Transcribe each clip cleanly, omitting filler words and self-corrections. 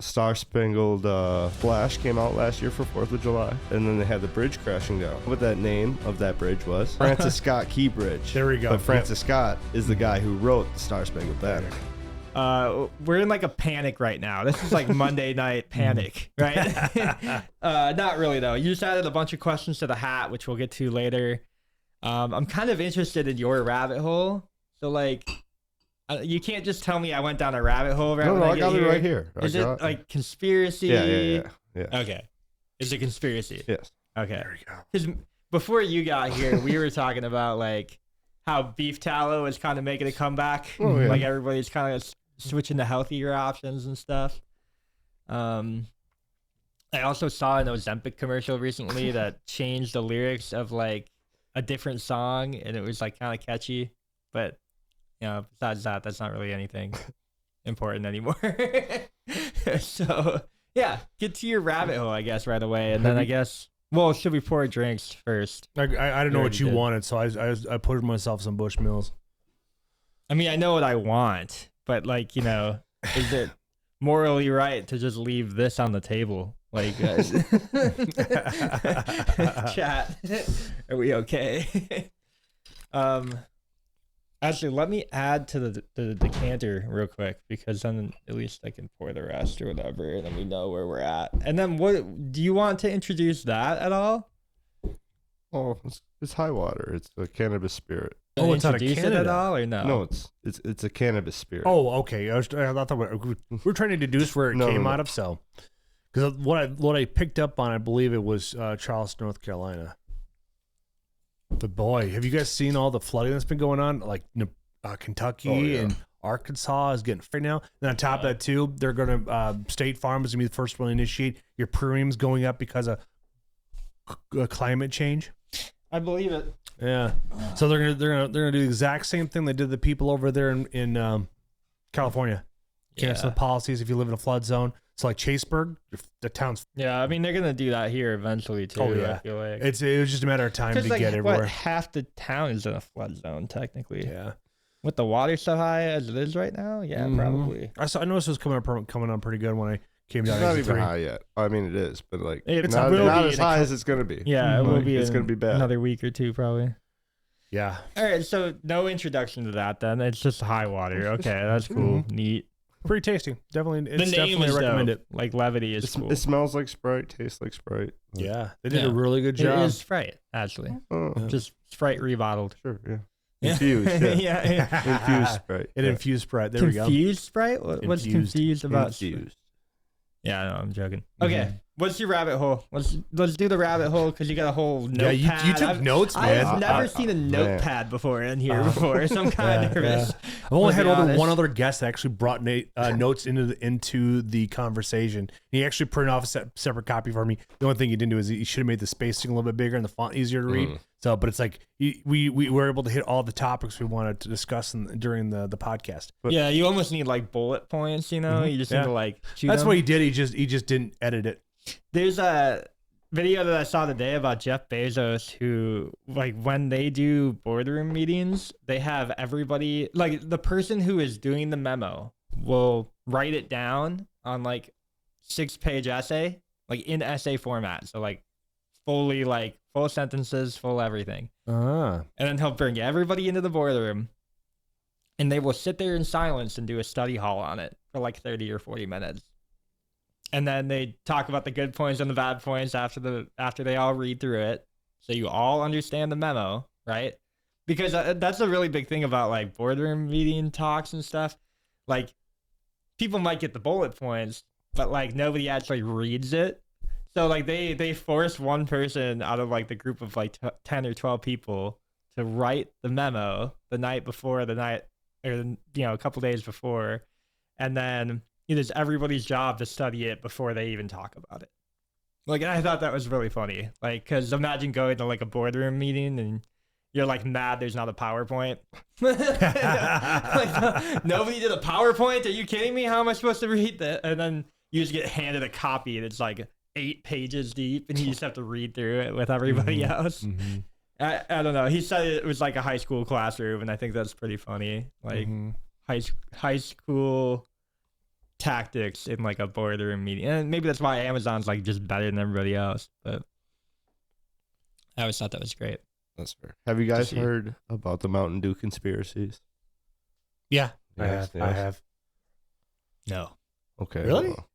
Star Spangled Flash came out last year for 4th of July, and then they had the bridge crashing down. What that name of that bridge was? Francis Scott Key Bridge. There we go. But Francis Scott is the guy who wrote the Star Spangled Banner. We're in like a panic right now. This is like Monday night panic, right? Not really though. You just added a bunch of questions to the hat, which we'll get to later. I'm kind of interested in your rabbit hole. So like, you can't just tell me I went down a rabbit hole. No, I got it right here. Is it like conspiracy? Yeah. Okay. Is it conspiracy? Yes. Okay. There we go. Because before you got here, we were talking about like how beef tallow is kind of making a comeback. Oh, yeah. Like everybody's kind of switching to healthier options and stuff. I also saw an Ozempic commercial recently that changed the lyrics of like a different song, and it was like kind of catchy, but besides that, that's not really anything important anymore. So yeah, get to your rabbit hole, I guess, right away, and then I guess, well, should we pour drinks first? I didn't know what you did. wanted, so I poured myself some Bushmills. I mean, I know what I want, but like, is it morally right to just leave this on the table? Like, chat, are we okay? Actually, let me add to the decanter real quick, because then at least I can pour the rest or whatever, and then we know where we're at. And then, what do you want to introduce that at all? Oh, it's high water. It's a cannabis spirit. Oh, it's out of Introduce it Canada. at all, or no? No, it's a cannabis spirit. Oh, okay. I thought we're trying to deduce where it came out of. So, because what I picked up on, I believe it was Charleston, North Carolina. But boy, have you guys seen all the flooding that's been going on? Like Kentucky and Arkansas is getting free now. And on top of that too, they're going to State Farm is going to be the first one to initiate your premiums going up because of climate change. I believe it. Yeah. So they're gonna do the exact same thing they did to the people over there in California. Cancel the policies if you live in a flood zone. So like Chaseburg, the town's. Yeah, I mean they're gonna do that here eventually too. Oh yeah. I feel like It was just a matter of time to like, get everywhere. half the town is in a flood zone technically. Yeah. With the water so high as it is right now, yeah, probably. I noticed it was coming on pretty good when I came down. It's not even 3. high yet. I mean, it is, but like It's not will be as high as it's gonna be. Yeah, it will be. It's gonna be bad. Another week or two probably. Yeah. All right, so no introduction to that then. It's just high water. Okay, that's cool. Neat. Pretty tasty. Definitely. The It's name definitely is recommend dope. it. Like levity is cool. It smells like Sprite, tastes like Sprite. Yeah. They did a Yeah. really good job. It is Sprite, actually. Oh, Just Sprite rebottled. sure, yeah. Yeah. Infused, yeah. yeah. Infused Sprite. It yeah. infused Sprite. There we go. Confused Sprite? What's Infused. confused about Sprite? Infused. Yeah, no, I'm joking. Okay, what's your rabbit hole? Let's do the rabbit hole because you got a whole notepad. Yeah, you took notes, man. I've never seen a notepad before in here before, so I'm kind of nervous. I've only had honest. one other guest that actually brought notes into the conversation. He actually printed off a separate copy for me. The only thing he didn't do is he should have made the spacing a little bit bigger and the font easier to read. So, but it's like we were able to hit all the topics we wanted to discuss during the podcast. Yeah, you almost need like bullet points, You just need to like shoot That's them. what he did. He just didn't edit it. There's a video that I saw today about Jeff Bezos who, like, when they do boardroom meetings, they have everybody, like, the person who is doing the memo will write it down on like 6-page essay, like in essay format. So like fully, like full sentences, full everything. And then he'll bring everybody into the boardroom and they will sit there in silence and do a study hall on it for like 30 or 40 minutes. And then they talk about the good points and the bad points after they all read through it. So you all understand the memo, right? Because that's a really big thing about like boardroom meeting talks and stuff. Like people might get the bullet points, but like nobody actually reads it. So like they force one person out of like the group of like 10 or 12 people to write the memo the night before a couple days before. And then it is everybody's job to study it before they even talk about it. Like, I thought that was really funny. Like, because imagine going to like a boardroom meeting and you're like mad there's not a PowerPoint. Like, nobody did a PowerPoint? Are you kidding me? How am I supposed to read that? And then you just get handed a copy and it's like 8 pages deep and you just have to read through it with everybody else. I don't know. He said it was like a high school classroom, and I think that's pretty funny. Like high school tactics in like a boardroom meeting, and maybe that's why Amazon's like just better than everybody else. But I always thought that was great. That's fair. Have you guys see. heard about the Mountain Dew conspiracies? Yeah, Yes, I yes. have. No. Okay. Really? well,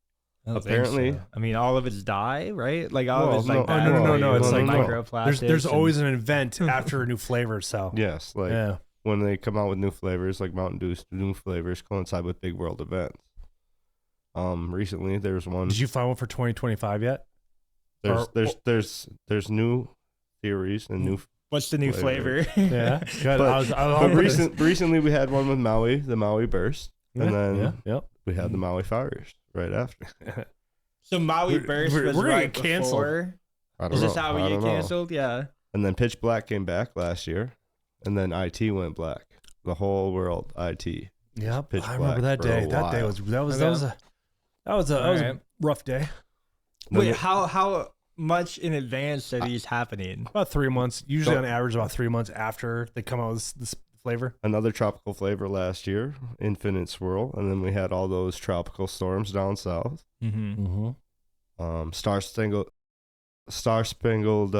I don't think Apparently- so. I mean, all of it's dye, right? Like all Well, of it's like no- bad no, for you, it's like microplastics. There's and- always an event after a new flavor. So yes, like yeah. when they come out with new flavors, like Mountain Dew's new flavors coincide with big world events. Recently there's one. Did you find one for 2025 yet? There's new theories and new. What's the new flavor? Yeah. Good. But- I But recently we had one with Maui, the Maui Burst, and then yep. we had the Maui Fires right after. So Maui We're- Burst we're was gonna right get canceled. before. I don't Is this know. how we I get don't know. canceled? Yeah. And then Pitch Black came back last year, and then IT went black. The whole world IT. Yep. Pitch I remember black that for a day. That day while. was Okay. a Alright. rough day. Then Wait, it- how much in advance are these happening? About 3 months. Usually So- on average about 3 months after they come out with this flavor. another tropical flavor last year, Infinite Swirl, and then we had all those tropical storms down south. Mm-hmm. Star Spangled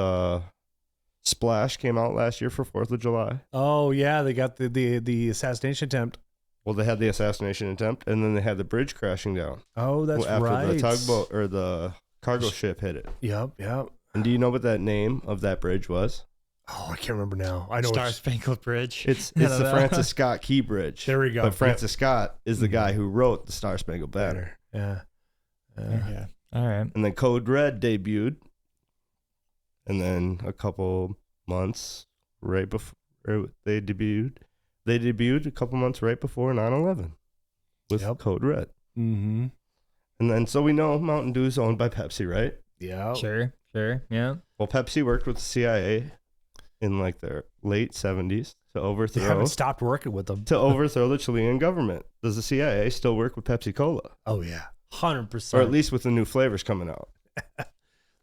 Splash came out last year for 4th of July. Oh yeah, they got the assassination attempt. Well, they had the assassination attempt, and then they had the bridge crashing down. Oh, that's after right. the tugboat or the cargo ship hit it. Yep. And do you know what that name of that bridge was? Oh, I can't remember now. I know. Star Spangled Bridge. It's I the don't know. Francis Scott Key Bridge. There we go. But Francis Scott is the Mhm. guy who wrote the Star Spangled Banner. Yeah. Okay. All right. And then Code Red debuted. And then a couple months right before they debuted a couple months right before 9/11 with Yep. Code Red. Mm-hmm. And then so we know Mountain Dew is owned by Pepsi, right? Yeah. Sure. Yeah. Well, Pepsi worked with the CIA in like their late 70s to They overthrow haven't stopped working with them. the Chilean government. Does the CIA still work with Pepsi Cola? Oh yeah, 100%. Or at least with the new flavors coming out.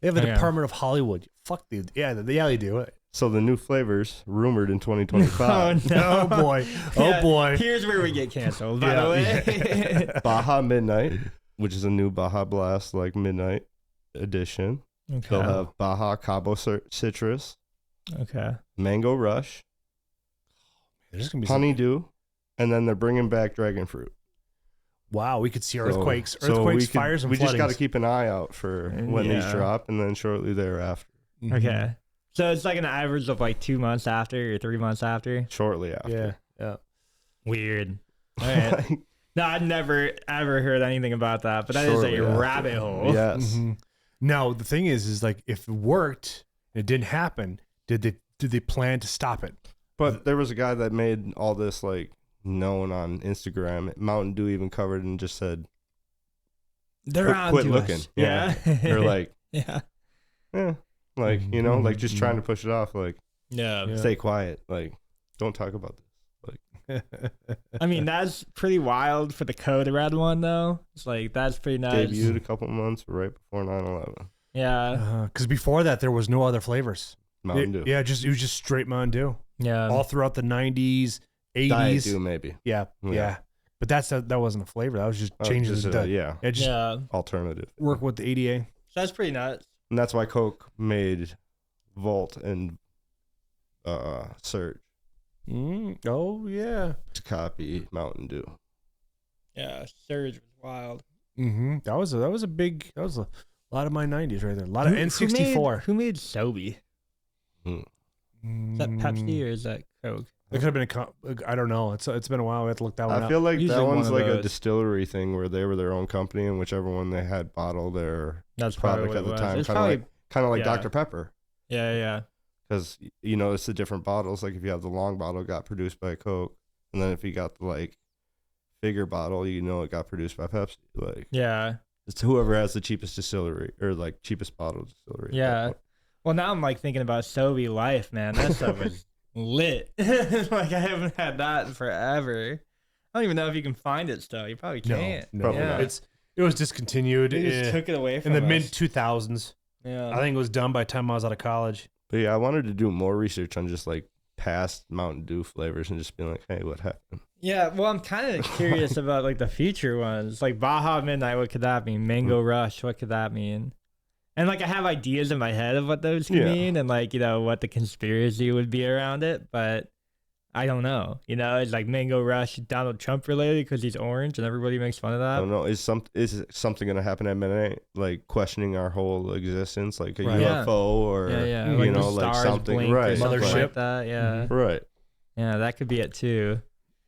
they have a Yeah. Department of Hollywood. Fuck the they do it. So the new flavors rumored in 2025. Oh boy. Oh Yeah, boy. Here's where we get canceled, by Yeah. the way. Baja Midnight, which is a new Baja Blast like midnight edition. They'll okay. have Baja Cabo Citrus, Okay. Mango Rush, There's gonna be some, Honeydew, and then they're bringing back Dragon Fruit. wow. We could see So- earthquakes, so we could- fires, and we just got to floodings. keep an eye out for when these Yeah. drop, and then shortly thereafter. Mhm. Okay. So it's like an average of like 2 months after or 3 months after. Shortly after. Yeah. Yeah. Weird. All right. No, I'd never ever heard anything about that, but that is Shortly a after. rabbit hole. Yes. Mhm. Now the thing is like if it worked and it didn't happen, did they plan to stop it? But there was a guy that made all this like known on Instagram. Mountain Dew even covered and just said, They're Quit- on quit to looking. us. Yeah. Yeah. they're like, yeah. like, you know, like just trying to push it off, like, Yeah. Yeah. stay quiet, like, don't talk about this. I mean, that's pretty wild for the Code Red one, though. It's like, that's pretty nice. Debuted a couple months right before 9/11. Yeah. Because before that there was no other flavors. Mountain Dew. Yeah, it was just straight Mountain Dew. Yeah. All throughout the 90s, 80s. Diet Dew, maybe. Yeah, Yeah. yeah. But that wasn't a flavor. That was just Oh, changes. just, yeah, Yeah, just yeah. alternative. work with the ADA. So that's pretty nuts. And that's why Coke made Volt and Surge Oh yeah. to copy Mountain Dew. Yeah. Surge was wild. Mm-hmm. That was a lot of my 90s right there. A lot of N64. Who made Sobe? Mm. Is that Pepsi or is that Coke? It could have been I don't know. It's been a while. We have to look that one I up. feel like Usually that one one's of like a those. distillery thing where they were their own company, and whichever one they had bottled their That's probably product what at it the was. time, It's kind of like yeah. Dr Pepper, Yeah. because you know it's the different bottles. Like if you have the long bottle, it got produced by Coke, and then if you got the like bigger bottle, you know it got produced by Pepsi. Like Yeah. it's whoever has the cheapest distillery or like cheapest bottle distillery. at that Yeah. point. Well, now I'm like thinking about Sobe Life, man. That stuff was lit. Like I haven't had that in forever. I don't even know if you can find it still. You probably can't. No, Probably not. it was discontinued They just took it away in from the us. mid 2000s. Yeah. I think it was done by the time I was out of college. But yeah, I wanted to do more research on just like past Mountain Dew flavors and just be like, hey, what happened? Yeah, well, I'm kind of curious about like the future ones, like Baja Midnight. What could that mean? Mango Rush. What could that mean? And like I have ideas in my head of what those could mean, and like what the conspiracy would be around it, but I don't know. It's like Mango Rush, Donald Trump related because he's orange, and everybody makes fun of that. I don't know. Is something gonna happen at midnight? Like questioning our whole existence, like a UFO or like the like stars something, blink right? or something Mothership. like that. Yeah, Right. yeah, that could be it too.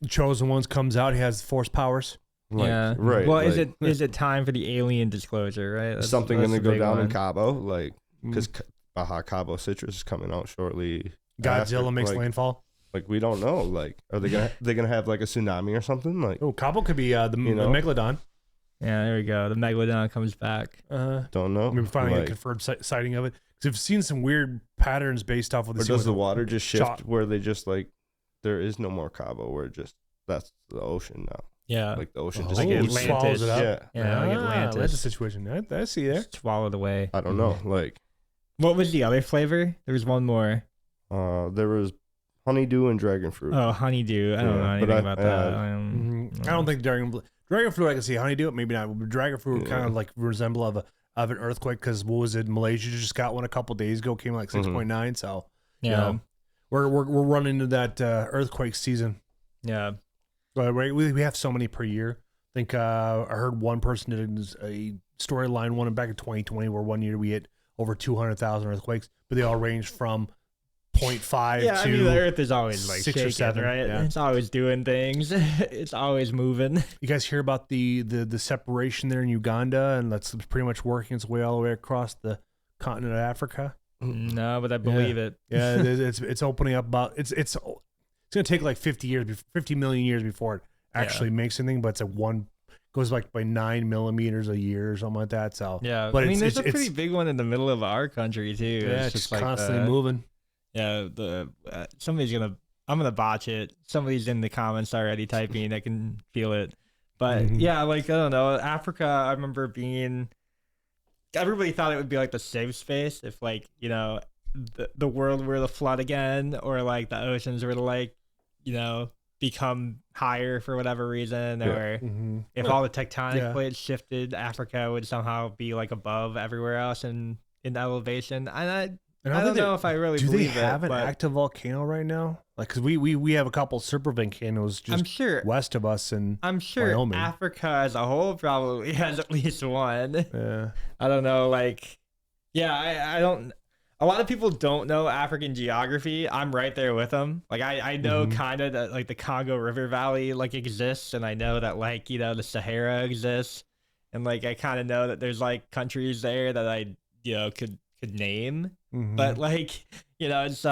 Chosen Ones comes out. He has force powers. Like, Yeah. Right. Well, like, is it time for the alien disclosure? Right. is That's- something that's gonna the go big down in one. Cabo? Like because Baja Cabo Citrus is coming out shortly. Godzilla after. makes like, landfall. Like we don't know. Like are they gonna have like a tsunami or something? Like Oh, Cabo could be the Megalodon. Yeah, there we go. The Megalodon comes back. don't know. We finally like, a confirmed sighting of it. Because I've seen some weird patterns based off of the. or does the water just shift shot. where they just like there is no more Cabo? Where just that's the ocean now. Yeah. Like the ocean Oh, just Like eats Atlantis. swallows it up. Yeah. Yeah, like That's a Atlantis. situation. I see there. Swallowed away. I don't know. Like What was the other flavor? There was one more. there was honeydew and dragon fruit. Oh, honeydew. I don't Yeah, know but anything I- about that. I don't think dragon fruit. I can see honeydew. Maybe not. But dragon fruit would kind of like resemble of an earthquake. Because what was it? Malaysia just got one a couple days ago. Came like 6.9. So Yeah. we're running into that earthquake season. Yeah. But we have so many per year. I think I heard one person did a storyline one back in 2020 where one year we hit over 200,000 earthquakes, but they all range from 0.5 Yeah, to I mean, the Earth is always like 6 or shaking, 7, right? yeah. It's always doing things. It's always moving. You guys hear about the separation there in Uganda, and that's pretty much working its way all the way across the continent of Africa. No, but I believe it. Yeah, it's opening up about it's gonna take like 50 million years before it actually makes anything, but goes like by 9 millimeters a year or something like that. So Yeah, but I mean, there's it's a pretty big one in the middle of our country too. yeah, it's just just like constantly moving. Yeah, I'm gonna botch it. Somebody's in the comments already typing. I can feel it. But yeah, like I don't know, Africa. I remember everybody thought it would be like the safe space if like the world were to flood again, or like the oceans were to like become higher for whatever reason, or if all the tectonic plates shifted, Africa would somehow be like above everywhere else in elevation. And I don't know if I really do they believe have it, an but active volcano right now? Like, cause we have a couple super volcanoes just I'm sure west of us, and Wyoming. Africa as a whole probably has at least one. yeah, I don't know, like, yeah, I don't. A lot of people don't know African geography. I'm right there with them. Like, I know kind of that like the Congo River Valley like exists, and I know that like the Sahara exists, and like I kind of know that there's like countries there that I could name, but like it's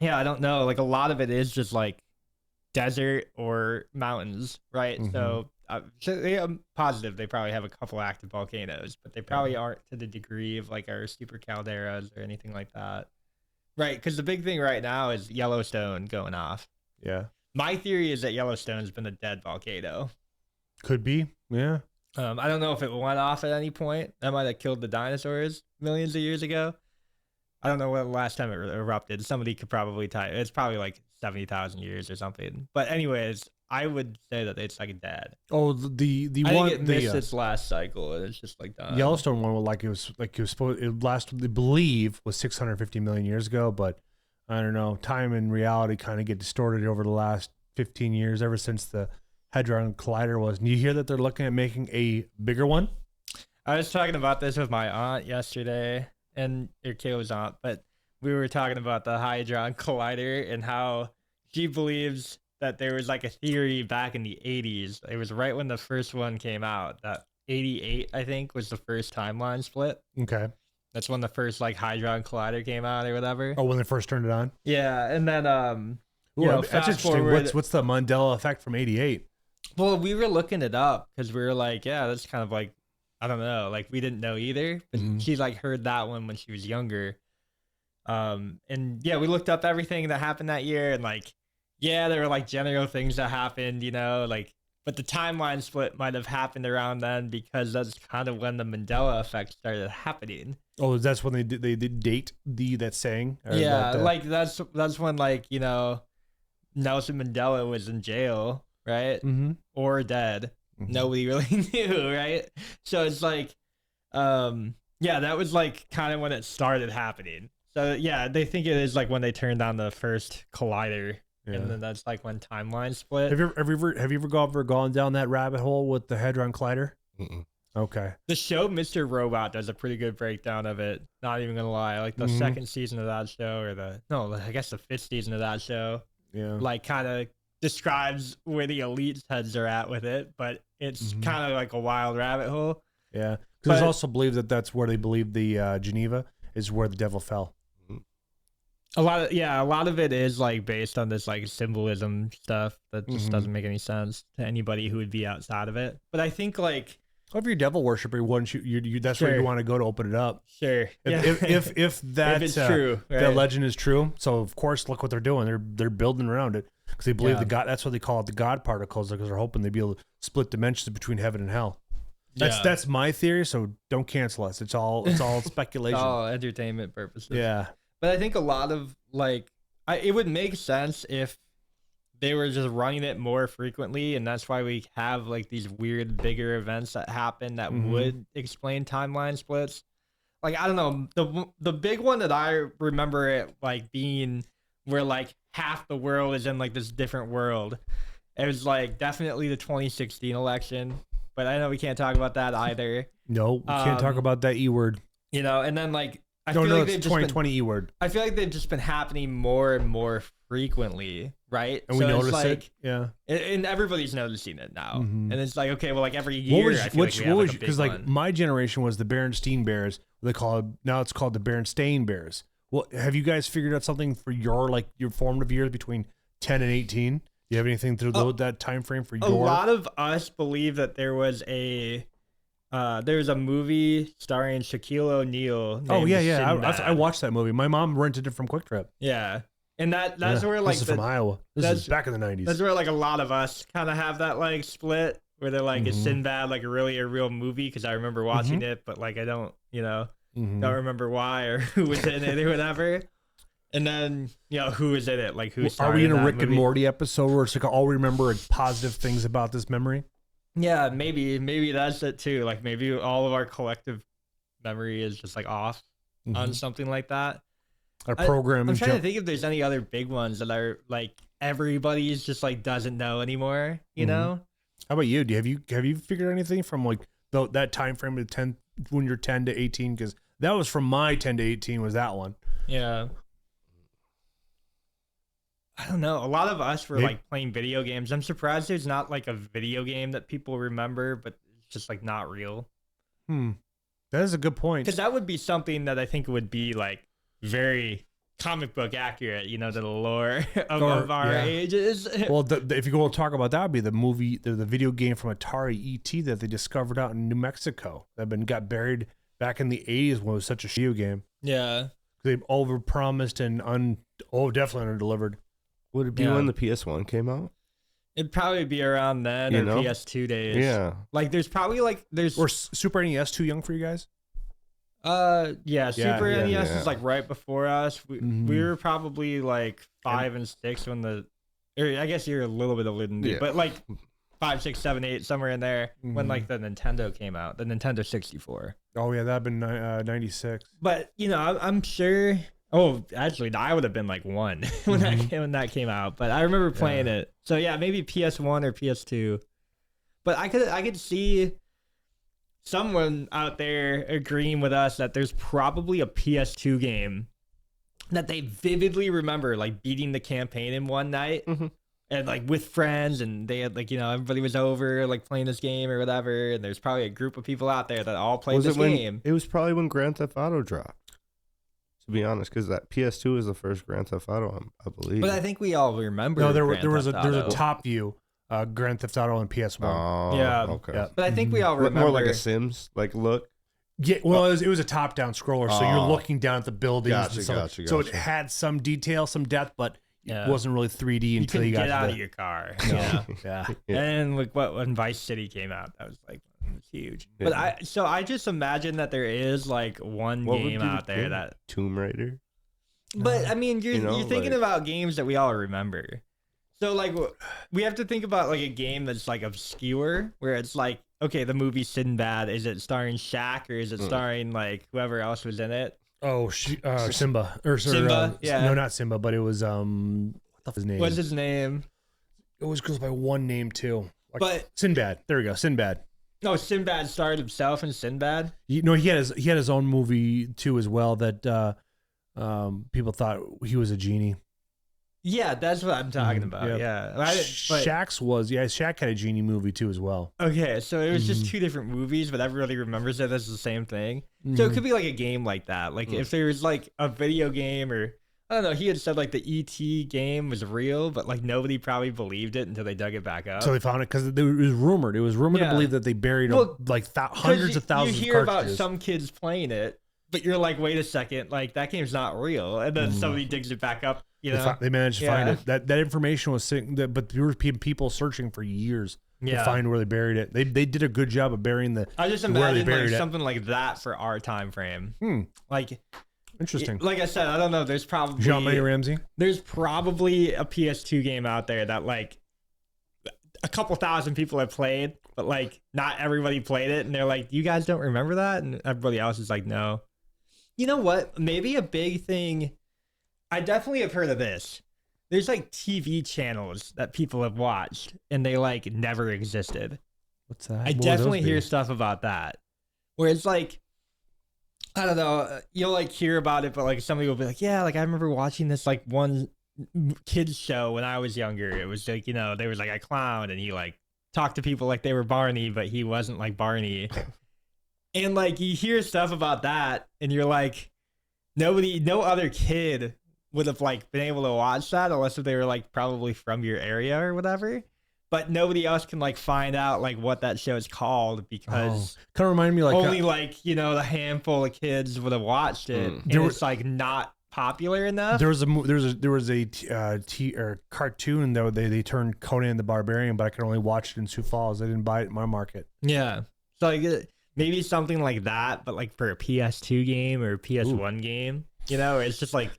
yeah, I don't know. Like a lot of it is just like desert or mountains, right? So I'm positive they probably have a couple active volcanoes, but they probably aren't to the degree of like our super calderas or anything like that, right? Because the big thing right now is Yellowstone going off. yeah, My theory is that Yellowstone's been a dead volcano. could be, yeah. I don't know if it went off at any point. That might have killed the dinosaurs millions of years ago. I don't know when the last time it erupted. Somebody could probably type. It's probably like 70,000 years or something. But anyways, I would say that it's like dead. Oh, the I one think it missed its last cycle, and it's just like done. Yellowstone one, it was supposed it lasted, I believe, was 650 million years ago, but I don't know. Time and reality kind of get distorted over the last 15 years, ever since the Hadron Collider was. And you hear that they're looking at making a bigger one? I was talking about this with my aunt yesterday, and Kayla's aunt, but we were talking about the Hadron Collider and how she believes that there was like a theory back in the 80s. It was right when the first one came out, that 88, I think, was the first timeline split. Okay. That's when the first like Hadron Collider came out or whatever. Oh, when they first turned it on? Yeah, and then Ooh, that's fast interesting. forward. What's the Mandela effect from 88? Well, we were looking it up because we were like, yeah, that's kind of like, I don't know, like we didn't know either. But she like heard that one when she was younger. And yeah, we looked up everything that happened that year, and like, yeah, there were like general things that happened, like, but the timeline split might have happened around then because that's kind of when the Mandela effect started happening. Oh, that's when they did date that saying? Or Yeah, that, like that's when like Nelson Mandela was in jail, right? Mm-hmm. Or dead. Mhm. Nobody really knew, right? So it's like, yeah, that was like kind of when it started happening. So yeah, they think it is like when they turned on the first collider, Yeah. and then that's like when timelines split. Have you ever gone down that rabbit hole with the Hadron Collider? Mm-mm. Okay. The show Mr. Robot does a pretty good breakdown of it. Not even gonna lie, like the Mhm. second season of that show, or I guess the fifth season of that show, Yeah. like kind of describes where the elite's heads are at with it, but it's Mhm. kind of like a wild rabbit hole. Yeah. Because it's But- also believed that that's where they believe the Geneva is where the devil fell. A lot of it is like based on this like symbolism stuff that just Mhm. doesn't make any sense to anybody who would be outside of it. But I think like Well, if you're a devil worshiper, wouldn't you that's where Sure. you want to go to open it up. sure, If that if it's true, that right? legend is true, so of course look what they're doing. They're building around it because they believe Yeah. the God. That's what they call it, the God particles, because they're hoping they'd be able to split dimensions between heaven and hell. That's my theory. So don't cancel us. It's all speculation. all entertainment purposes. Yeah. But I think a lot of like, it would make sense if they were just running it more frequently, and that's why we have like these weird bigger events that happen that Mhm. would explain timeline splits. Like I don't know, the big one that I remember it like being where like half the world is in like this different world. It was like definitely the 2016 election, but I know we can't talk about that either. No, we can't talk about that E word. You know, and then like I No, feel no, like it's they've just been 2020 E word, I feel like they've just been happening more and more frequently, right? and we So it's notice like, it. Yeah. and everybody's noticing it now. Mhm. And it's like, okay, well, like every What year, was I feel like we have, like, a big because like one. my generation was the Berenstain Bears. They call it now. It's called the Berenstain Bears. Well, have you guys figured out something for your formative years between 10 and 18? Do you have anything through that time frame for a your? lot of us believe that there was a movie starring Shaquille O'Neal. Oh named yeah, yeah. Sinbad. I watched that movie. My mom rented it from Quick Trip. Yeah, and that's Yeah. where like this is from Iowa. This that's- is back in the 90s. that's where like a lot of us kind of have that like split where they're like, is Mhm. Sinbad like really a real movie? Because I remember watching it, but like I don't, Mhm. don't remember why or who was in it or whatever. And then, who was in it? Like, who Are starred we in a that Rick and movie? Morty episode where it's like all we remember are positive things about this memory? Yeah, maybe that's it too. Like, maybe all of our collective memory is just like off on Mhm. something like that. Our program I'm is trying to think if there's any other big ones that are like everybody's just like doesn't know anymore. You Mhm. know? How about you? Have you figured anything from like that time frame of 10 when you're 10 to 18? Because that was from my 10 to 18 was that one. Yeah. I don't know. A lot of us were Maybe- like playing video games. I'm surprised there's not like a video game that people remember, but it's just like not real. That is a good point. Because that would be something that I think would be like very comic book accurate, to the lore of our yeah. ages. Well, if you go talk about that, would be the movie, the video game from Atari ET that they discovered out in New Mexico that got buried back in the 80s when it was such a video game. Yeah. They overpromised and definitely underdelivered. Would it be Yeah. when the PS1 came out? It'd probably be around then You or know? PS2 days. Yeah. Like there's probably like Or Super NES too young for you guys? yeah, Super yeah, NES yeah. is like right before us. We Mhm. were probably like 5 and 6 when or I guess you're a little bit older than me, Yeah. but like 5, 6, 7, 8, somewhere in there when Mhm. like the Nintendo came out, the Nintendo 64. Oh yeah, that'd been 96. But I'm sure. Oh, actually, I would have been like 1 when that came out. But I remember playing it. So yeah, maybe PS1 or PS2. But I could see someone out there agreeing with us that there's probably a PS2 game that they vividly remember like beating the campaign in one night. Mhm. And like with friends, and they had like everybody was over like playing this game or whatever, and there's probably a group of people out there that all played this game. It was probably when Grand Theft Auto dropped. To be honest, because that PS2 is the first Grand Theft Auto, I believe. But I think we all remember. No, there Grand was a Theft there's a Auto. top view Grand Theft Auto on PS1. Oh, Yeah. okay. Yeah. But I think we all Look remember. more like a Sims, like look. Yeah, well, it was a top-down scroller, so you're Oh. looking down at the buildings. Gotcha, and stuff. gotcha, So it gotcha. had some detail, some depth, but Yeah. it wasn't really 3D you until couldn't you got get to out the, of your car. No. Yeah. Yeah. Yeah. And like when Vice City came out, that was like it was huge. But Yeah. I just imagine that there is like one What would game be the out there game? that. Tomb Raider. But I mean, you're You know, thinking like- about games that we all remember. So like we have to think about like a game that's like obscure, where it's like, okay, the movie Sinbad, is it starring Shaq or is it starring like whoever else was in it? Oh, Simba or Simba, yeah. no, not Simba, but it was what the fuck is his name? What's his name? It was goes by one name too. Like, But Sinbad. There we go, Sinbad. no, Sinbad starred himself in Sinbad. He had his own movie too as well that people thought he was a genie. Yeah, that's what I'm talking about. yeah. Yeah. Shaq had a genie movie too as well. Okay, so it was just two different movies, but everybody remembers it as the same thing. So it could be like a game like that. Like if there was like a video game, or I don't know, he had said like the E.T. game was real, but like nobody probably believed it until they dug it back up. So they found it because it was rumored. It was rumored to believe that they buried hundreds of thousands. You hear of cartridges. about some kids playing it, but you're like, wait a second, like that game's not real, and then somebody digs it back up. You know, they managed to find it. That information was sitting, but there were people searching for years to find where they buried it. They did a good job of burying the. I just imagine like something like that for our time frame. Like, interesting. Like I said, I don't know. There's probably Jean-Marie Ramsey. There's probably a PS2 game out there that like a couple thousand people have played, but like not everybody played it, and they're like, "You guys don't remember that?" And everybody else is like, "No." You know what? Maybe a big thing. I definitely have heard of this. There's like TV channels that people have watched and they like never existed. What's that? I definitely hear stuff about that. Where it's like, I don't know, you'll like hear about it, but like somebody will be like, yeah, like I remember watching this like one kids show when I was younger. It was like, you know, there was like a clown and he like talked to people like they were Barney, but he wasn't like Barney. And like you hear stuff about that and you're like, no other kid would have like been able to watch that unless if they were like probably from your area or whatever, but nobody else can like find out like what that show is called because kind of reminded me like only like, you know, the handful of kids would have watched it. And it's like not popular enough. There was a cartoon though they turned Conan the Barbarian, but I could only watch it in Sioux Falls. I didn't buy it in my market. Yeah, so like maybe something like that, but like for a PS2 game or a PS1 game, you know, it's just like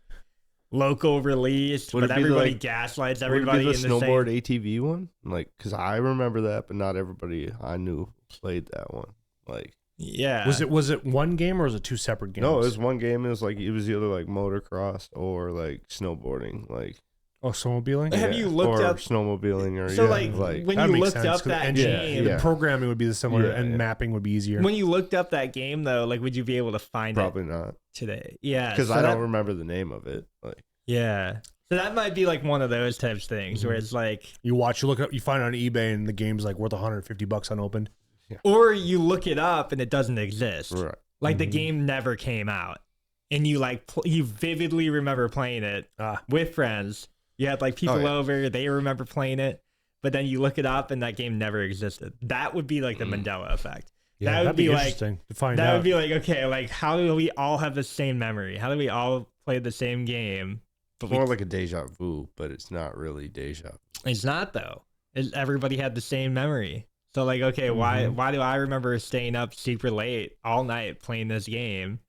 local release, but everybody gaslights everybody. Would it be the in the snowboard same... ATV one? Like, because I remember that, but not everybody I knew played that one. Like, yeah, was it one game or was it two separate games? No, it was one game. It was either like motocross or like snowboarding. Like, snowmobiling. Have you looked up snowmobiling or so like when you looked up that game? The programming would be similar and mapping would be easier. When you looked up that game though, like would you be able to find Probably it? Probably not today. Yeah, because I don't remember the name of it. Like, yeah. So that might be like one of those types of things where it's like you look up, you find it on eBay, and the game's like worth $150 unopened. Yeah. Or you look it up and it doesn't exist. Right. Like the game never came out, and you like you vividly remember playing it with friends. You had like people over, they remember playing it, but then you look it up and that game never existed. That would be like the Mandela effect. Yeah, that would be like interesting to find out. That would be like, okay, like how do we all have the same memory? How do we all play the same game? But more like a deja vu, but it's not really deja vu. It's not though. Everybody had the same memory. So like, okay, why do I remember staying up super late all night playing this game?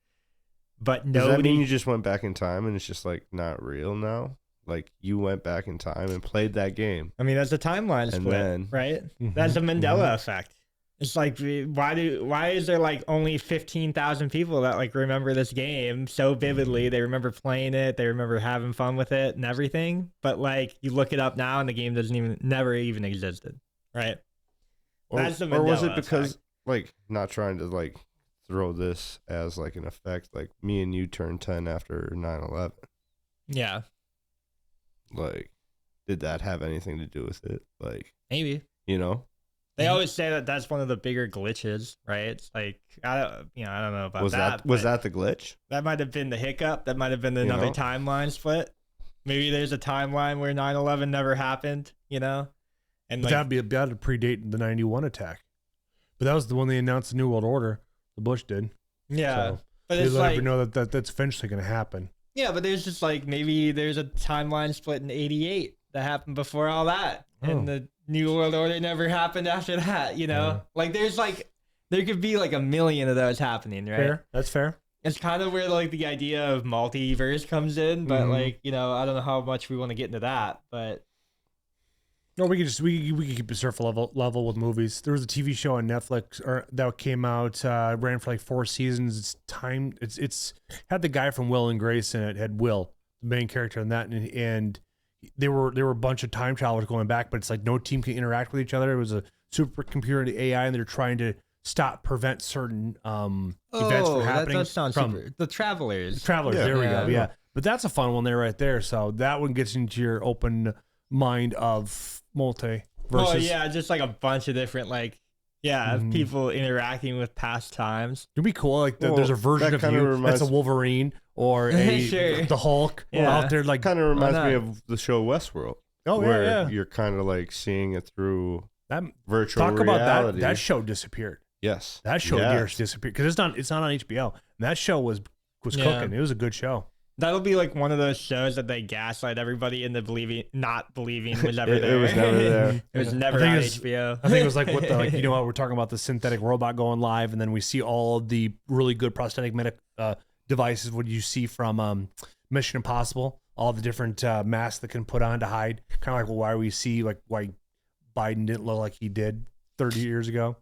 But nobody. Does that mean you just went back in time and it's just like not real now? Like you went back in time and played that game. I mean, that's a timeline split, right? That's a Mandela effect. It's like, why is there like only 15,000 people that like remember this game so vividly? They remember playing it, they remember having fun with it and everything. But like you look it up now and the game never even existed, right? That's the Mandela or was it because effect. Like not trying to like throw this as like an effect, like me and you turned 10 after 9/11. Yeah. Like, did that have anything to do with it? Like, maybe, you know. They always say that that's one of the bigger glitches, right? It's like I don't know about that. Was that the glitch? That might have been the hiccup. That might have been another timeline split. Maybe there's a timeline where 9/11 never happened, you know? And like, that'd predate the 91 attack. But that was the one they announced the New World Order. The Bush did. Yeah, so but they it's let like everyone know that's eventually going to happen. Yeah, but there's just like maybe there's a timeline split in '88 that happened before all that, and the New World Order never happened after that. You know, like there could be like a million of those happening, right? Fair. That's fair. It's kind of where like the idea of multiverse comes in, but like, you know, I don't know how much we want to get into that, but No, we could keep a surface level with movies. There was a TV show on Netflix that came out, ran for like 4 seasons. It's had the guy from Will and Grace in it. Had Will, the main character in that, and there were a bunch of time travelers going back, but it's like no team can interact with each other. It was a supercomputer and AI, and they're trying to prevent certain events from happening. That sounds from super. The Travelers. Travelers. Yeah. There we Yeah. go. Yeah, but that's a fun one there, right there. So that one gets into your open mind of multi. Oh yeah, just like a bunch of different of people interacting with past times. It'd be cool. Like Well, there's a version that of kinda you reminds- that's a Wolverine or Sure. the Hulk Yeah. out there. Like Kind of reminds not? me of the show Westworld, oh where yeah, you're kind of like seeing it through that. virtual Talk reality. about that. That show disappeared. Yes. That show Yes. disappeared because it's not on HBO. And that show was Yeah. cooking. It was a good show. That'll be like one of those shows that they gaslight everybody into not believing was ever there. It was never there. It was Yeah. never I think on it's- HBO. I think it was like what the you know what we're talking about, the synthetic robot going live, and then we see all of the really good prosthetic devices. What you see from Mission Impossible, all the different masks that can put on to hide. Kind of like why we see why Biden didn't look like he did 30 years ago.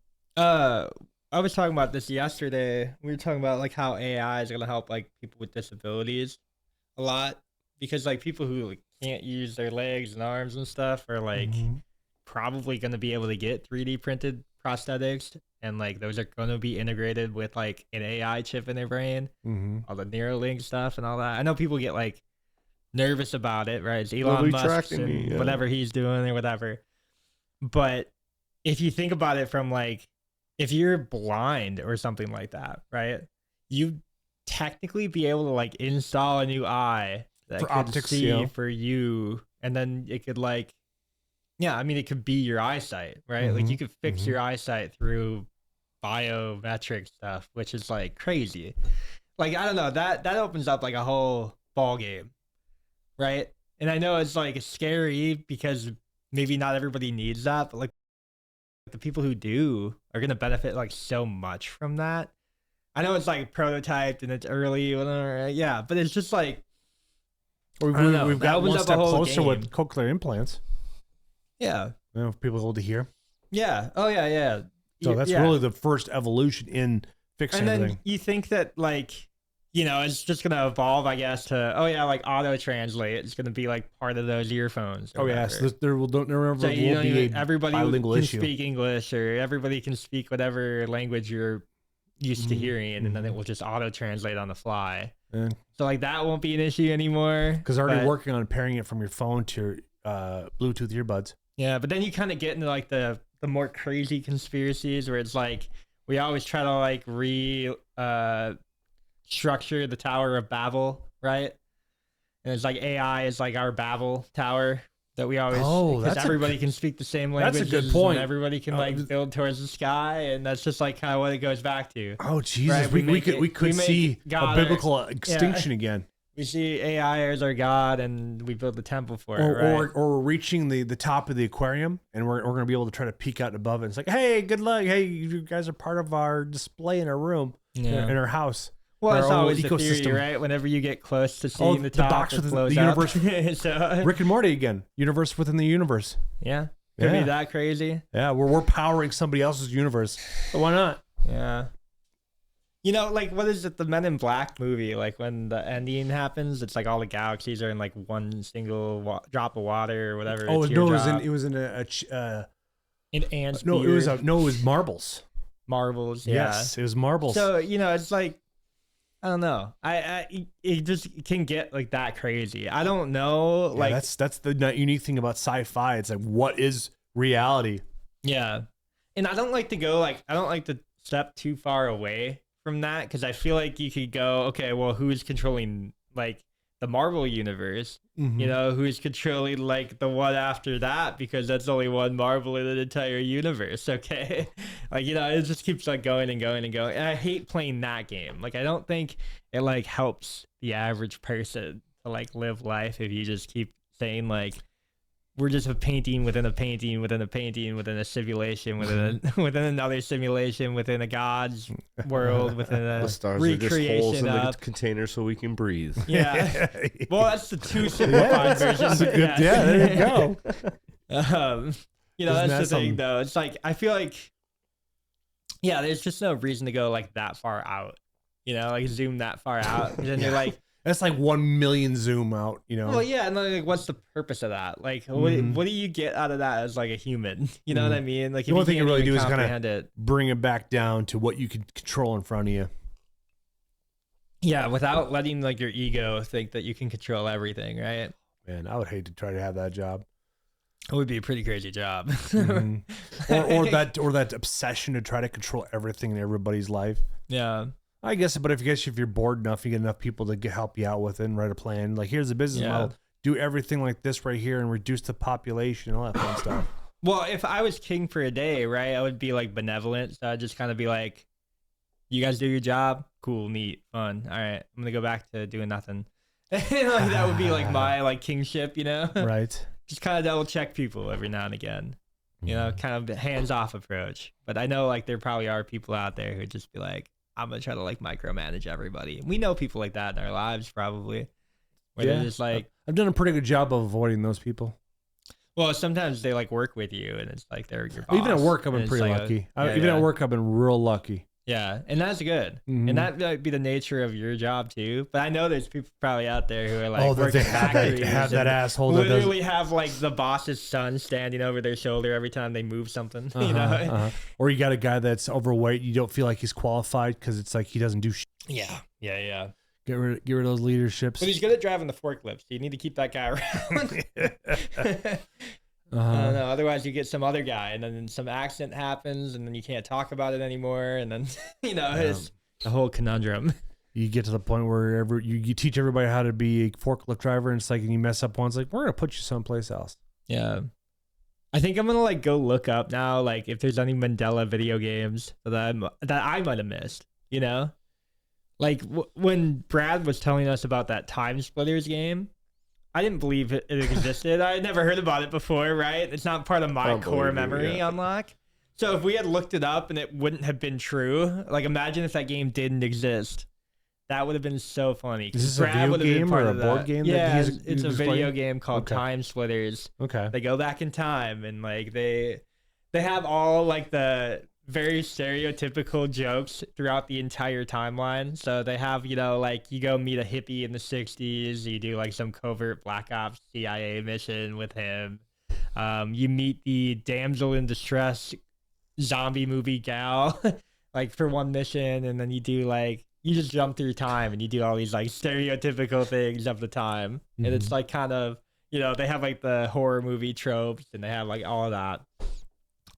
I was talking about this yesterday. We were talking about like how AI is gonna help like people with disabilities a lot because like people who like, can't use their legs and arms and stuff are like probably gonna be able to get 3D printed prosthetics, and like those are gonna be integrated with like an AI chip in their brain, all the Neuralink stuff and all that. I know people get like nervous about it, right? It's Elon be Musk tracking and me, yeah. whatever he's doing or whatever. But if you think about it from like, if you're blind or something like that, right? You technically be able to like install a new eye that For could optics, see yeah. for you, and then it could like, yeah, I mean, it could be your eyesight, right? Like Mhm, you could fix mhm. your eyesight through biometric stuff, which is like crazy. Like I don't know, that opens up like a whole ball game, right? And I know it's like scary because maybe not everybody needs that, but like the people who do are gonna benefit like so much from that. I know it's like prototyped and it's early, whatever, yeah, but it's just like I don't know, We've that got opens one up a step whole closer with game. cochlear implants. yeah, You know, people able to hear. yeah, oh yeah. So that's Yeah. really the first evolution in fixing And then everything. you think that like, you know, it's just gonna evolve, I guess, to like auto translate. It's gonna be like part of those earphones. or Oh yes, whatever. there will So you know, be a everybody bilingual can issue. speak English, or everybody can speak whatever language you're used to Mhm, hearing, and then it mhm. will just auto translate on the fly. Yeah. So like that won't be an issue anymore. Because they're already but- working on pairing it from your phone to your Bluetooth earbuds. Yeah, but then you kind of get into like the more crazy conspiracies where it's like we always try to like structure the Tower of Babel, right? And it's like AI is like our Babel tower that we always Oh, because that's a everybody can speak the same that's a language. good point. Everybody can like build towards the sky, and that's just like kind of what it goes back to. Oh Jesus, Right, we we could make see a God biblical extinction again, We see AI as our god, and we build the temple for or, it, right? or we're reaching the top of the aquarium, and we're gonna be able to try to peek out above it. It's like, hey, good luck. Hey, you guys are part of our display in our room, in our house. Well, our it's own always the ecosystem. theory, right? Whenever you get close to seeing the the top, box it within blows the up. universe. So, Rick and Morty again, universe within the universe. yeah, could Yeah. be that crazy. Yeah, we're powering somebody else's universe. So why not? Yeah. You know, like what is it? The Men in Black movie, like when the ending happens, it's like all the galaxies are in like one single drop of water or whatever. Oh a no, teardrop. it was in in ants. no, it was marbles. marbles. Yeah. Yes, it was marbles. So you know, it's like I don't know. It just can get like that crazy. I don't know. Yeah, Like that's the unique thing about sci-fi. It's like, what is reality? yeah, and I don't like to go like I don't like to step too far away from that because I feel like you could go okay. Well, who's controlling like the Marvel universe? Mhm. You know, who's controlling like the one after that because that's only one Marvel in an entire universe, okay? Like, you know, it just keeps like going and going and going. And I hate playing that game. Like I don't think it like helps the average person to like live life if you just keep saying like we're just a painting within a painting within a painting within a simulation within a, within another simulation within a god's world within a The stars are just holes in recreation the of container so we can breathe. yeah. Well, that's the too simplified version. That's a good, yeah, there you go. You know, Isn't that's the that thing some- though. It's like I feel like, yeah, there's just no reason to go like that far out. You know, like zoom that far out. And then you're like, That's like 1 million zoom out, you know. well, yeah, and then, like, what's the purpose of that? Like, Mhm. what do you get out of that as like a human? You know what I mean? Like, The if only thing you can't really even do is kinda- comprehend it. Bring it back down to what you can control in front of you. Yeah, without letting like your ego think that you can control everything, right? Man, I would hate to try to have that job. It would be a pretty crazy job. Mhm. or that obsession to try to control everything in everybody's life. Yeah. I guess, but if you're bored enough, you get enough people to help you out with it and write a plan. Like, here's the business Yeah. model. Do everything like this right here and reduce the population and all that fun stuff. Well, if I was king for a day, right, I would be like benevolent. So I'd just kind of be like, you guys do your job. Cool, neat, fun. All right. I'm going to go back to doing nothing. Like, that would be like my like kingship, you know? Right. Just kind of double check people every now and again. You know, kind of a hands-off approach. But I know like there probably are people out there who'd just be like, I'm going to try to like micromanage everybody. We know people like that in our lives probably. Where they're just like, I've done a pretty good job of avoiding those people. well, sometimes they like work with you and it's like they're your boss. Even at work, I've been and it's pretty like lucky. yeah, Even yeah. at work, I've been real lucky. Yeah, and that's good. Mhm. And that might be the nature of your job too. But I know there's people probably out there who are like, Oh, that work they in have factories that and asshole that does. literally have like the boss's son standing over their shoulder every time they move something. You know? Or you got a guy that's overweight. You don't feel like he's qualified because it's like he doesn't do shit. Yeah, yeah, yeah. Get rid of those leaderships. But he's good at driving the forklift, so you need to keep that guy around. I don't Uh-huh. know. Otherwise, you get some other guy, and then some accident happens, and then you can't talk about it anymore, and then you know it's a whole conundrum. You get to the point where you teach everybody how to be a forklift driver, and it's like, and you mess up once, like, we're gonna put you someplace else. Yeah. I think I'm gonna like go look up now, like if there's any Mandela video games that I might have missed. You know, like when Brad was telling us about that Time Splitters game, I didn't believe it existed. I had never heard about it before. Right? It's not part of my Don't core believe you, memory yeah. unlock. So if we had looked it up and it wouldn't have been true, like imagine if that game didn't exist. That would have been so funny. Is this a Brad video would have been game part or a of board that. game that Yeah, he's it's a video playing? game called Okay. Time Splitters. Okay. They go back in time and like they have all like the very stereotypical jokes throughout the entire timeline. So they have, you know, like you go meet a hippie in the 60s, you do like some covert Black Ops CIA mission with him. You meet the damsel in distress zombie movie gal like for one mission, and then you do like you just jump through time and you do all these like stereotypical things of the time. And it's like kind of, you know, they have like the horror movie tropes and they have like all of that.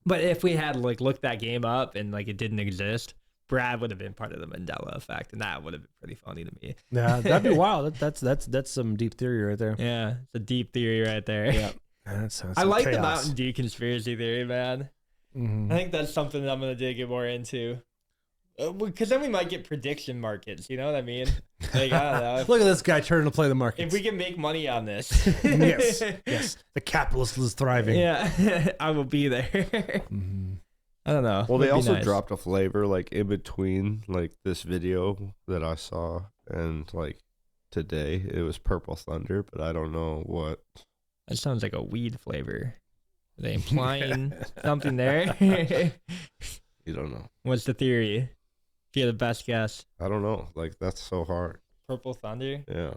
But if we had like looked that game up and like it didn't exist, Brad would have been part of the Mandela effect, and that would have been pretty funny to me. Yeah, that'd be wild. That's some deep theory right there. Yeah, it's a deep theory right there. Yeah. That sounds I some like the chaos. Mountain Dew conspiracy theory, man. Mhm. I think that's something that I'm gonna dig more into. Because then we might get prediction markets. You know what I mean? Like I don't know. Look at this guy turning to play the market. If we can make money on this, yes, yes, the capitalist is thriving. yeah, I will be there. Mhm. I don't know. Well, they Would be also nice. dropped a flavor like in between like this video that I saw and like today. It was Purple Thunder, but I don't know what. That sounds like a weed flavor. Are they implying something there? You don't know. What's the theory? If you had the best guess, I don't know. Like that's so hard. Purple Thunder. Yeah.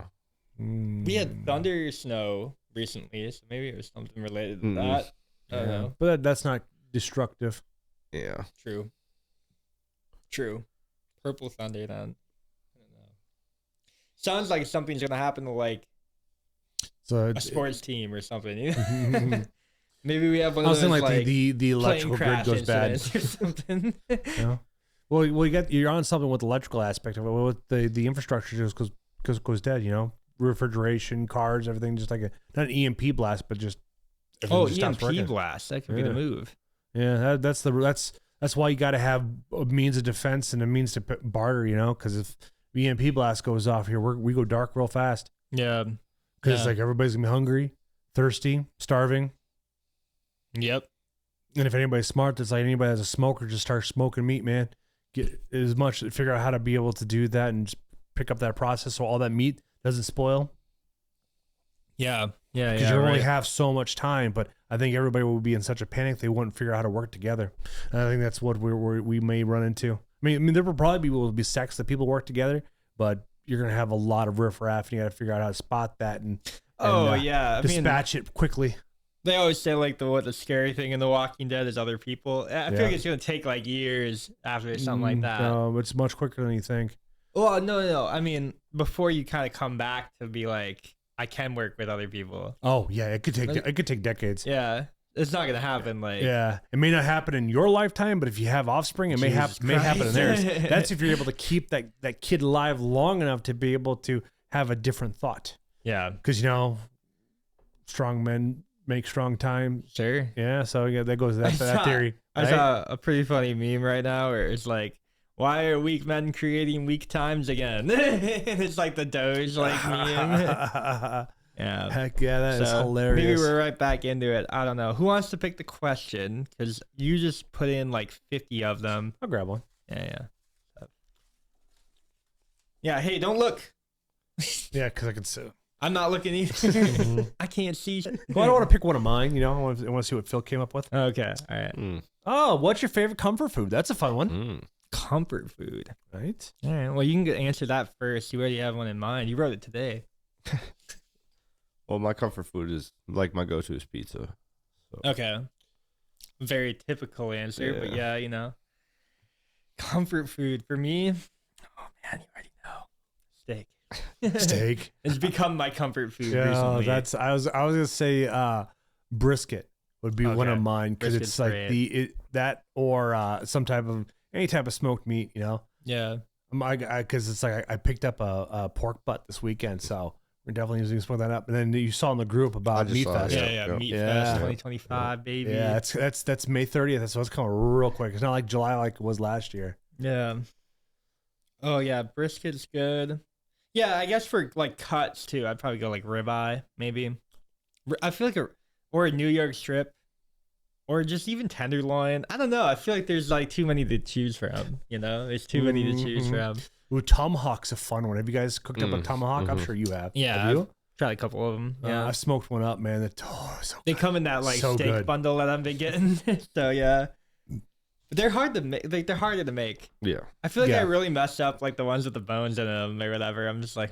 We had thunder snow recently, so maybe it was something related to Mm-mm. that. I don't know. But that's not destructive. Yeah. True. True. Purple Thunder then. I don't know. Sounds like something's gonna happen to like So a sports team or something. You know? Mhm. Maybe we have one I of was those saying like, like the plane electrical grid crash goes bad. incidents or something. You know? Well, you're on something with the electrical aspect of it. With the infrastructure just goes dead. You know, refrigeration, cars, everything, just like not an EMP blast, but just everything just stops EMP working. blast. That could be Yeah. the move. Yeah, that's why you got to have a means of defense and a means to barter. You know, because if EMP blast goes off here, we go dark real fast. Yeah. Because Yeah. like everybody's gonna be hungry, thirsty, starving. Yep. And if anybody's smart, that's like anybody that's a smoker, just start smoking meat, man. Get as much, figure out how to be able to do that and just pick up that process so all that meat doesn't spoil. Yeah. Yeah, because you only have so much time. But I think everybody would be in such a panic they wouldn't figure out how to work together. And I think that's what we may run into. I mean, there will probably be sects that people work together, but you're gonna have a lot of riffraff, and you got to figure out how to spot that and dispatch it quickly. They always say like the scary thing in The Walking Dead is other people. I feel like it's gonna take like years after something like that. No, it's much quicker than you think. Well, no. I mean, before you kind of come back to be like, I can work with other people. Oh yeah, it could take decades. Yeah, it's not gonna happen. Like, yeah, it may not happen in your lifetime, but if you have offspring, it may happen in theirs. That's if you're able to keep that kid alive long enough to be able to have a different thought. Yeah, because strong men make strong time. Sure. Yeah, so yeah, that goes that theory. Right? I saw a pretty funny meme right now where it's like, why are weak men creating weak times again? It's like the Doge like meme. Yeah. Heck yeah, that is hilarious. Maybe we're right back into it. I don't know. Who wants to pick the question? Because you just put in like 50 of them. I'll grab one. Yeah. Yeah, hey, don't look. Yeah, because I can see. I'm not looking either. I can't see. Well, I don't want to pick one of mine. I want to see what Phil came up with. Okay, all right. Oh, what's your favorite comfort food? That's a fun one. Comfort food. Right? All right. Well, you can answer that first. You already have one in mind. You wrote it today. Well, my comfort food is like my go-to is pizza. So. Okay. Very typical answer, but yeah, comfort food for me. Oh man, you already know. Steak. Steak. It's become my comfort food recently. I was gonna say brisket would be one of mine because it's like great. Or some type of any type of smoked meat, Yeah. Because it's like I picked up a pork butt this weekend, so we're definitely using to smoke that up. And then you saw in the group about Meat Fest. Meat Fest 2025, baby. Yeah, that's May 30th, so it's coming real quick. It's not like July like it was last year. Yeah. Oh yeah, brisket's good. Yeah, I guess for like cuts too, I'd probably go like ribeye, maybe. I feel like or a New York strip, or just even tenderloin. I don't know. I feel like there's like too many to choose from. There's too many to choose from. Ooh, tomahawk's a fun one. Have you guys cooked up a tomahawk? I'm sure you have. Yeah, have you? Tried a couple of them. Yeah, I smoked one up, man. They come in that like steak bundle that I've been getting. So yeah. But they're hard to make. Like they're harder to make. Yeah. I feel like I really messed up like the ones with the bones in them or whatever. I'm just like,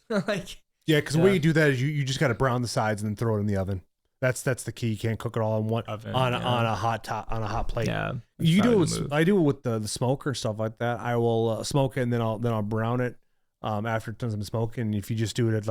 like. Yeah, because the way you do that is you just got to brown the sides and then throw it in the oven. That's the key. You can't cook it all in one oven, on a hot plate. Yeah. You do it. I do it with the smoker stuff like that. I will smoke it and then I'll brown it after it turns into smoke. And if you just do it at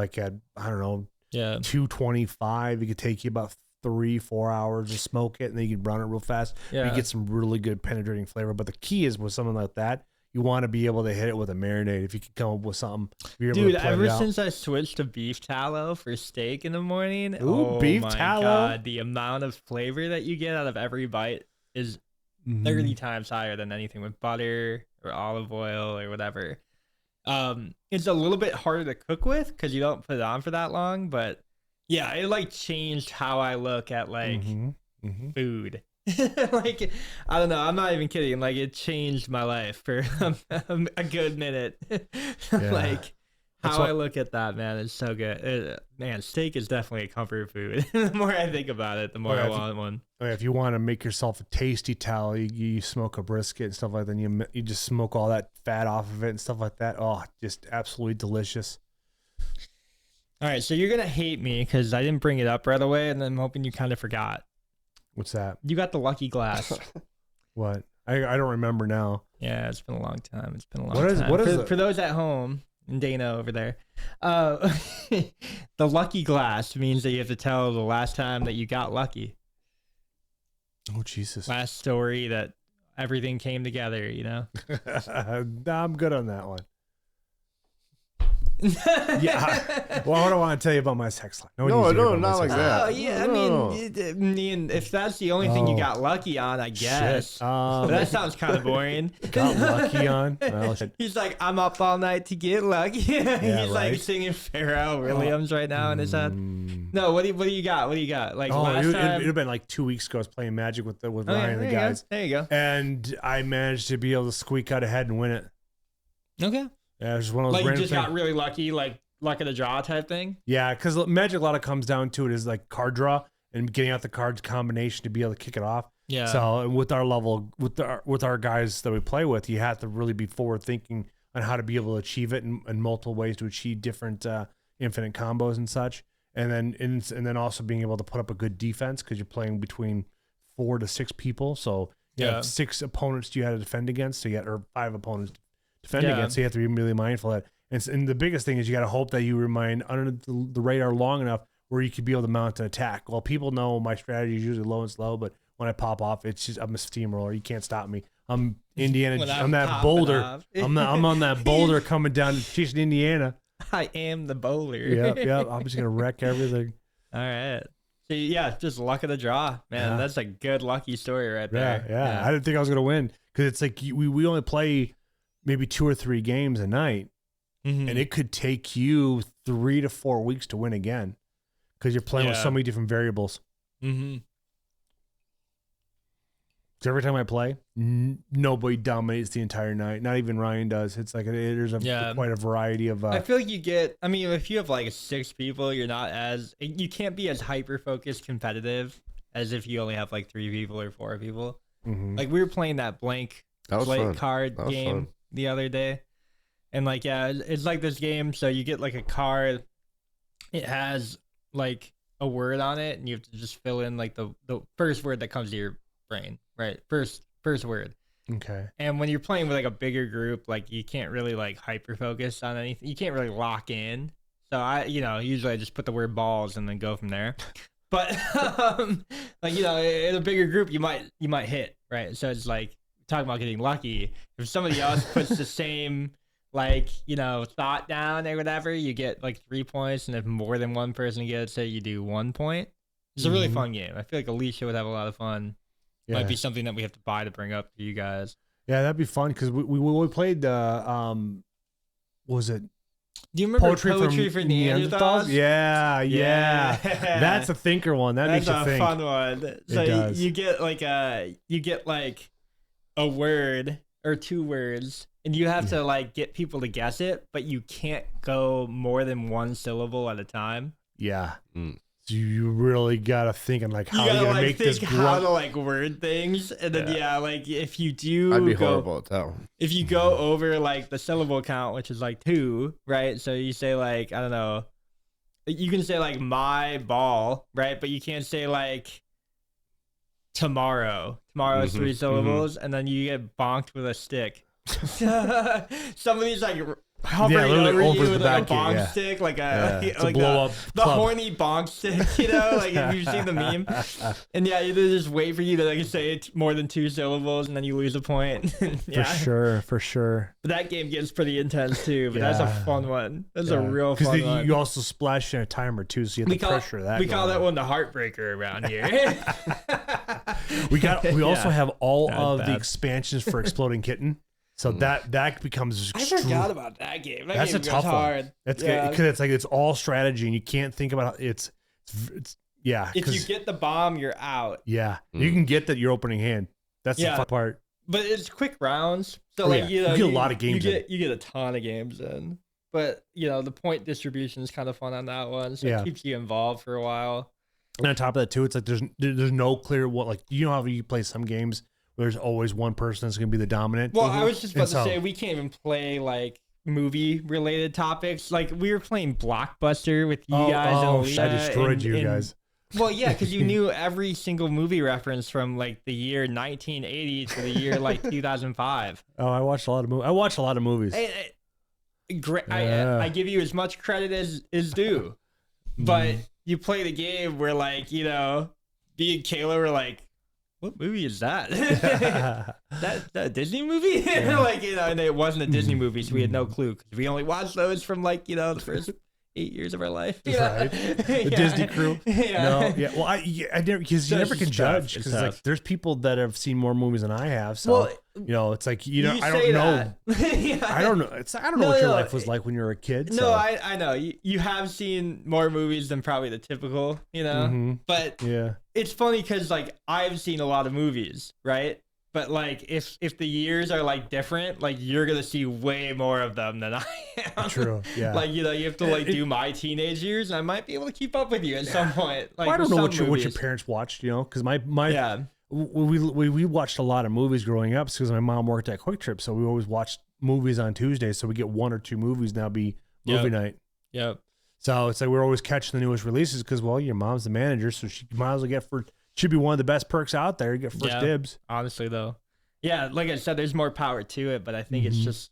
I don't know 225, it could take you about 3-4 hours to smoke it, and then you can brown it real fast. You get some really good penetrating flavor. But the key is with something like that, you want to be able to hit it with a marinade. If you can come up with something, dude. Ever since I switched to beef tallow for steak in the morning, beef tallow, God, the amount of flavor that you get out of every bite is 30 times higher than anything with butter or olive oil or whatever. It's a little bit harder to cook with because you don't put it on for that long, but yeah, it like changed how I look at like food. Like, I don't know. I'm not even kidding. Like, it changed my life for a good minute. Like, how I look at that, man, is so good. Man, steak is definitely a comfort food. The more I think about it, the more I want one. If you want to make yourself a tasty tallow, you smoke a brisket and stuff like that. And you just smoke all that fat off of it and stuff like that. Oh, just absolutely delicious. All right, so you're going to hate me because I didn't bring it up right away, and I'm hoping you kind of forgot. What's that? You got the lucky glass. What? I don't remember now. Yeah, it's been a long time. It's been a long time. What is it? For those at home, and Dana over there, the lucky glass means that you have to tell the last time that you got lucky. Oh, Jesus. Last story that everything came together, I'm good on that one. Yeah. Well, what do I want to tell you about my sex life? No, not like that. Oh, yeah. I mean, if that's the only thing you got lucky on, I guess. That sounds kind of boring. Got lucky on? Well, he's like, I'm up all night to get lucky. He's like singing Pharrell Williams right now in his head. No, what do you got? What do you got? Like last time? It'd have been like 2 weeks ago. I was playing Magic with Ryan and the guys. There you go. And I managed to be able to squeak out ahead and win it. Okay. Yeah, it was just one of those like you random just got really lucky, like luck of the draw type thing. Yeah, because Magic a lot of comes down to it is like card draw and getting out the cards combination to be able to kick it off. Yeah. So and with our level, with our guys that we play with, you have to really be forward thinking on how to be able to achieve it in multiple ways to achieve different infinite combos and such. And then also being able to put up a good defense because you're playing between 4 to 6 people. So you have 6 opponents you had to defend against. So or 5 opponents to defend against. So you have to be really mindful of that. And the biggest thing is you got to hope that you remain under the radar long enough where you could be able to mount an attack. Well, people know my strategy is usually low and slow, but when I pop off, it's just I'm a steamroller. You can't stop me. I'm Indiana. I'm that boulder. I'm on that boulder coming down chasing Indiana. I am the bowler. Yeah. I'm just gonna wreck everything. All right. So yeah, just luck of the draw, man. Yeah. That's a good lucky story right there. Yeah. I didn't think I was gonna win because it's like we only play maybe 2 or 3 games a night, and it could take you 3 to 4 weeks to win again because you're playing with so many different variables. Mm-hmm. So every time I play, nobody dominates the entire night. Not even Ryan does. It's like there's quite a variety of. I feel like you get. I mean, if you have like 6 people, you can't be as hyper focused competitive as if you only have like 3 people or 4 people. Mm-hmm. Like we were playing that blank slate card game the other day, and like it's like this game. So you get like a card. It has like a word on it, and you have to just fill in like the first word that comes to your brain. Right. First word. Okay. And when you're playing with like a bigger group, like you can't really like hyper focus on anything. You can't really lock in. So usually I just put the word balls and then go from there. But like, in a bigger group, you might hit, right? So it's like talking about getting lucky. If somebody else puts the same like, thought down or whatever, you get like 3 points. And if more than one person gets it, you do 1 point. It's a really fun game. I feel like Alicia would have a lot of fun. Yeah. Might be something that we have to buy to bring up to you guys. Yeah, that'd be fun because we played what was it? Do you remember Poetry for Neanderthals? Yeah. That's a thinker one. That's a fun one. So you get like a word or 2 words, and you have to like get people to guess it, but you can't go more than 1 syllable at a time. Yeah. So you really gotta think and like how you're gonna make this how to like word things, and then like if you do, I'd be horrible at that one. If you go over like the syllable count, which is like 2, right? So you say like I don't know, you can say like my ball, right? But you can't say like tomorrow. Tomorrow is 3 syllables, and then you get bonked with a stick. Somebody's like hovering over you with like a bonk stick, like blow up the horny bonk stick, like if you've seen the meme. And they just wait for you to like say it more than 2 syllables, and then you lose a point. For sure. But that game gets pretty intense too. But that's a fun one. That's a real fun one. Because you also splash in a timer too, so you have to pressure that. We call that one the heartbreaker around here. We also have all of the expansions for Exploding Kitten. So that becomes. I forgot about that game. That's a tough one. That's because it's all strategy, and you can't think about it's. If you get the bomb, you're out. Yeah, you can get that your opening hand. That's the fun part. But it's quick rounds, so you get a lot of games. You get a ton of games in. But the point distribution is kind of fun on that one, so it keeps you involved for a while. And on top of that too, it's like there's no clear how you play some games. There's always one person that's going to be the dominant. Well, I was just about to say, we can't even play like movie-related topics. Like we were playing Blockbuster with you guys. And I destroyed you guys. Well, yeah, because you knew every single movie reference from like the year 1980 to the year like 2005. Oh, I watched a lot of movies. I watch a lot of movies. I give you as much credit as due. But you play the game where like, me and Kayla were like, what movie is that? that a Disney movie? And it wasn't a Disney movie, so we had no clue because we only watched those from the first 8 years of our life. Right. The Disney crew. Well, I never, because you never can judge because like there's people that have seen more movies than I have. So it's like I don't know. I don't know. I don't know what your life was like when you were a kid. No, I know you have seen more movies than probably the typical. But it's funny because like I've seen a lot of movies, right? But like if the years are like different, like you're gonna see way more of them than I am. True. Yeah. Like you have to like do my teenage years, and I might be able to keep up with you at some point. Like Well, I don't know what your movies. parents watched, because my Yeah. we watched a lot of movies growing up because my mom worked at Quick Trip, so we always watched movies on Tuesdays. So we get 1 or 2 movies now be movie night. Yep. So it's like we're always catching the newest releases because, well, your mom's the manager, so she might as well she'd be one of the best perks out there. You get first dibs. Honestly, though, yeah, like I said, there's more power to it, but I think it's just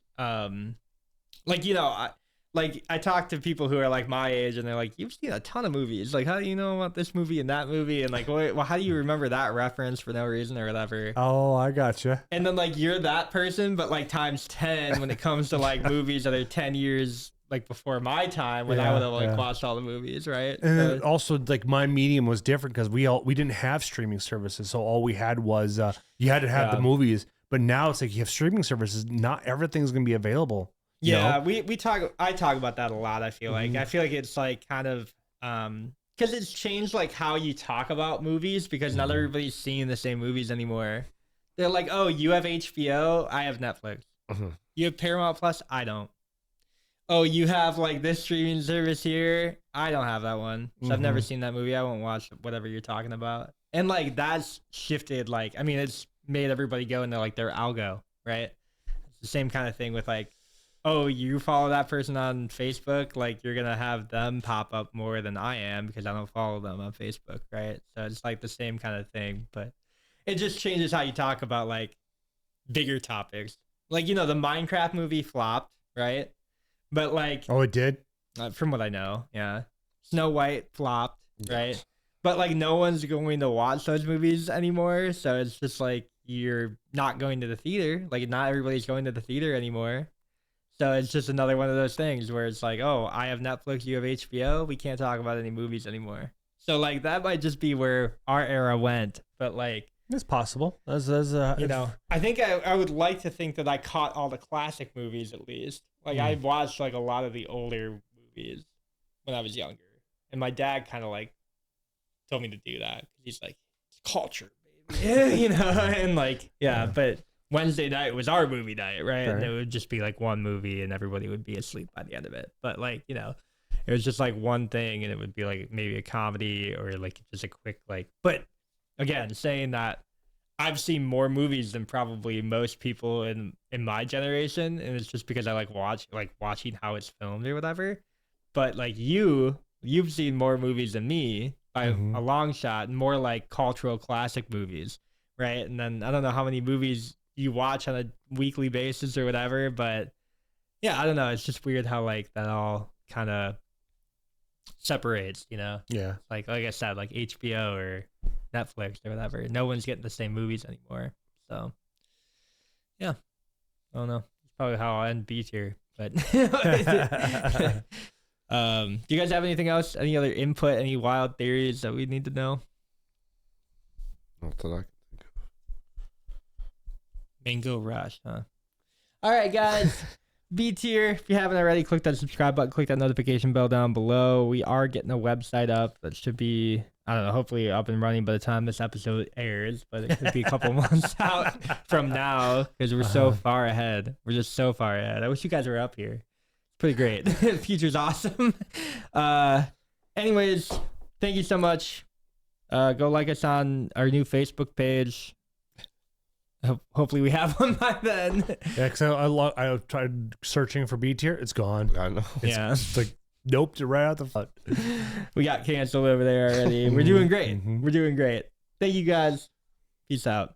like I talk to people who are like my age, and they're like, "You've seen a ton of movies. Like, how do you know about this movie and that movie? And like, well, how do you remember that reference for no reason or whatever?" Oh, I gotcha. And then like you're that person, but like times 10 when it comes to like movies that are 10 years like before my time when I would have like watched all the movies, right? And then also like my medium was different because we didn't have streaming services, so all we had was you had to have the movies. But now it's like you have streaming services, not everything's gonna be available. Yeah, I talk about that a lot. I feel like it's like kind of because it's changed like how you talk about movies because not everybody's seeing the same movies anymore. They're like, oh, you have HBO, I have Netflix. You have Paramount Plus, I don't. Oh, you have like this streaming service here, I don't have that one. So I've never seen that movie. I won't watch whatever you're talking about. And like that's shifted. Like I mean, it's made everybody go into like their algo, right? It's the same kind of thing with like, oh, you follow that person on Facebook, like you're gonna have them pop up more than I am because I don't follow them on Facebook, right? So it's like the same kind of thing, but it just changes how you talk about like bigger topics. Like the Minecraft movie flopped, right? But like, oh, it did. From what I know, yeah. Snow White flopped, right? But like, no one's going to watch those movies anymore, so it's just like you're not going to the theater. Like, not everybody's going to the theater anymore. So it's just another one of those things where it's like, oh, I have Netflix, you have HBO, we can't talk about any movies anymore. So like that might just be where our era went. But like, it's possible. I think I would like to think that I caught all the classic movies at least. Like I watched like a lot of the older movies when I was younger, and my dad kind of like told me to do that. He's like, it's culture, baby. And like, but Wednesday night was our movie night, right? Sure. And it would just be like one movie and everybody would be asleep by the end of it. But like, it was just like one thing, and it would be like maybe a comedy or like just a quick like, but again, saying that I've seen more movies than probably most people in my generation, and it's just because I like watching how it's filmed or whatever. But like you've seen more movies than me by a long shot, and more like cultural classic movies, right? And then I don't know how many movies you watch on a weekly basis or whatever, but yeah, I don't know. It's just weird how like that all kind of separates, Yeah. Like I said, like HBO or Netflix or whatever. No one's getting the same movies anymore. So yeah, I don't know. It's probably how I'll end B tier. But do you guys have anything else? Any other input? Any wild theories that we need to know? Not that I can think of. Mango Rush, huh? All right, guys. B tier. If you haven't already, click that subscribe button, click that notification bell down below. We are getting a website up that should be, I don't know, hopefully up and running by the time this episode airs, but it could be a couple months out from now because we're so far ahead. We're just so far ahead. I wish you guys were up here. It's pretty great. The future's awesome. Anyways, thank you so much. Go like us on our new Facebook page. Hopefully we have one by then. Yeah, because I tried searching for B tier. It's gone. I know. It's like, nope, right out the front. We got canceled over there already. We're doing great. We're doing great. Thank you guys. Peace out.